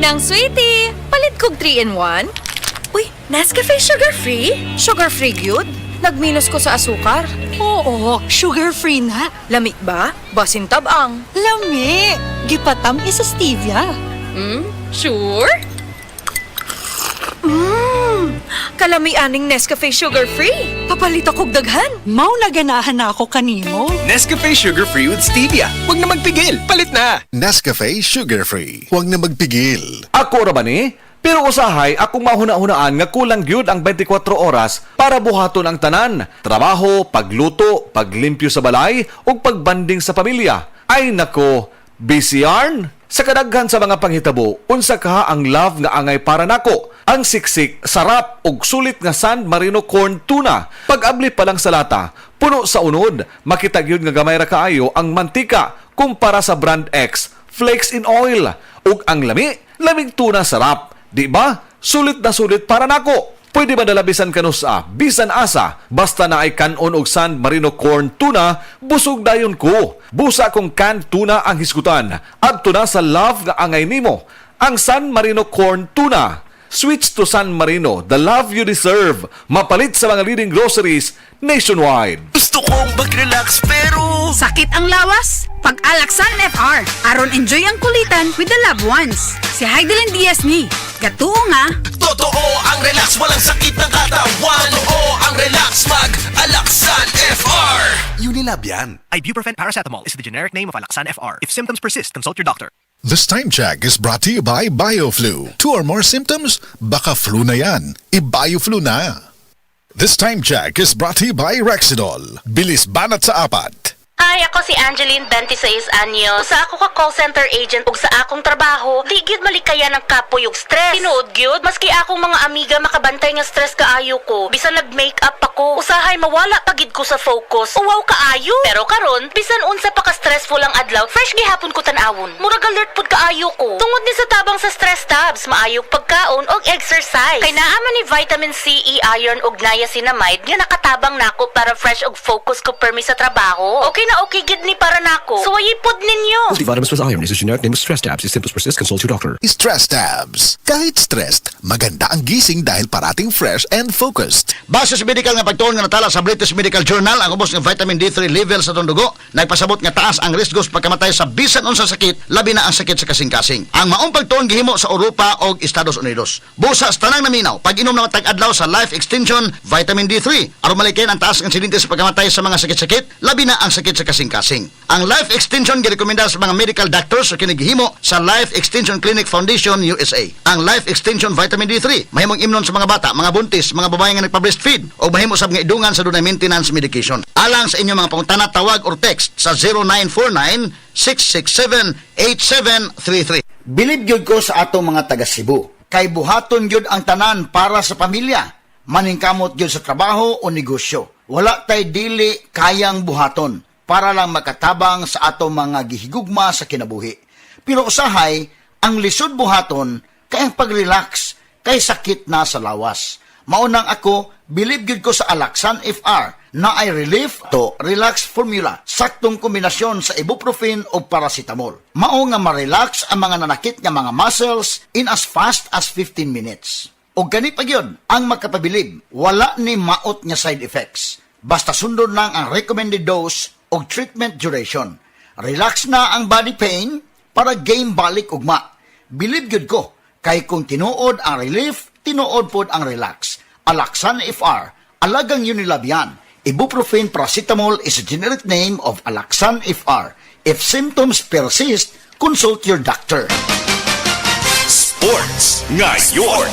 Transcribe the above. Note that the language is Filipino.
Ninang Sweetie, palit kog 3-in-1. Uy, Nescafe sugar-free? Sugar-free gyud? Nagminus ko sa asukar. Oo, sugar-free na. Lami ba? Basin tabang. Lami! Gipatam isa stevia. Sure? Kalami aning Nescafe sugar-free. Papalit akog daghan. Mao na ganahan na ako kanimo. Nescafe Sugar Free with Stevia. Huwag na magpigil. Palit na. Nescafe Sugar Free. Huwag na magpigil. Ako ra ba ni? Pero usahay, akong mahuna-hunaan nga kulang gyud ang 24 oras para buhaton ang tanan. Trabaho, pagluto, paglimpyo sa balay, ug pagbanding sa pamilya. Ay nako, busy yarn? Sa kadaghan sa mga panghitabo, unsa ka ang love nga angay para nako? Ang siksik, sarap ug sulit nga San Marino corn tuna. Pag-abli pa lang sa lata, puno sa unod, makita gyud nga gamay ra kaayo ang mantika kumpara sa brand X, flakes in oil. Ug ang lami, lamig tuna sarap. Di ba? Sulit na sulit para nako. Pwede ba dalabisan kanusa, bisan asa, basta na ay kanon og San Marino corn tuna, busog dayon ko. Busa kong canned tuna ang hisgutan. Adto na sa love nga angay nimo, ang San Marino corn tuna. Switch to San Marino, the love you deserve. Mapalit sa mga leading groceries nationwide. Gusto kong mag-relax pero... Sakit ang lawas? Pag-Alaxan FR. Aron enjoy ang kulitan with the loved ones. Si Heidelin Diaz ni. Gatuo nga. Totoo ang relax, walang sakit ng katawan. Oo ang relax, mag-Alaxan FR. Unilab yan. Ibuprofen paracetamol is the generic name of Alaxan FR. If symptoms persist, consult your doctor. This time check is brought to you by BioFlu. 2 or more symptoms? Baka flu na yan. I-BioFlu na. This time check is brought to you by Rexidol. Bilis banat sa apat. Ay, ako si Angeline, 26 anyos. Sa ako ka call center agent ug sa akong trabaho, di gyud malikaya ng kapoy ug stress. Tinuod gyud, maski akong mga amiga makabantay nga stress kaayo ko. Bisan nag-makeup ako, usahay mawala pagid ko sa focus. Uwaw kaayo. Pero karon, bisan unsa pa ka stressful ang adlaw, fresh gihapon ko tan-awon. Murag alert pud kaayo ko. Tungod ni sa tabang sa stress tabs, maayog pagkaon og exercise. Kay naa man ni vitamin C, iron ug niacinamide nga nakatabang nako para fresh ug focus ko permi sa trabaho. Okay na okay gid ni para nako. Suway pod ninyo. Multivitamins with iron is a generic name of stress tabs. If symptoms persist, consult your doctor. Stress tabs. Kahit stressed, maganda ang gising dahil parating fresh and focused. Base sa medical nga pagtuon nga natala sa British Medical Journal, ang ubos ng vitamin D3 level sa tong dugo nagpasabot nga taas ang riskos pagkamatay sa bisan unsa sakit, labi na ang sakit sa kasing-kasing. Ang maong pagtuon gihimo sa Europa og Estados Unidos. Busa sa tanang naminaw, pag-inom na matag adlaw sa Life Extension Vitamin D3 aron malikin ang taas ng insidente sa pagkamatay sa mga sakit-sakit, labi na ang sakit sa kasing-kasing. Ang Life Extension girekomenda sa mga medical doctors sa kinigihimo sa Life Extension Clinic Foundation USA. Ang Life Extension Vitamin D3 mahimong imnon sa mga bata, mga buntis, mga babae nga nagpa-breastfeed o mahimo sab nga idungan sa dunay maintenance medication. Alang sa inyong mga pangutana, tawag or text sa 0949-667-8733. Bilib gyud ko sa atong mga taga Cebu. Kay buhaton gyud ang tanan para sa pamilya. Maningkamot gyud sa trabaho o negosyo. Wala tay dili kayang buhaton para lang makatabang sa atong mga gihigugma sa kinabuhi. Pero usahay, ang lisod buhaton kay ang pag-relax kay sakit na sa lawas. Maunang ako, bilib gyud ko sa Alaxan FR na ay relief to relax formula. Saktong kombinasyon sa ibuprofen o paracetamol. Mao nga ma-relax ang mga nanakit nga mga muscles in as fast as 15 minutes. O gani pa gyud ang makapabilib, wala ni maot nga side effects. Basta sundon lang ang recommended dose o treatment duration. Relax na ang body pain para game balik ugma. Bilib gyud ko, kay kung tinuod ang relief, tinuod pod ang relax. Alaxan FR, alagang Unilab yan. Ibuprofen paracetamol is a generic name of Alaxan FR. If symptoms persist, consult your doctor. Sports ngayon.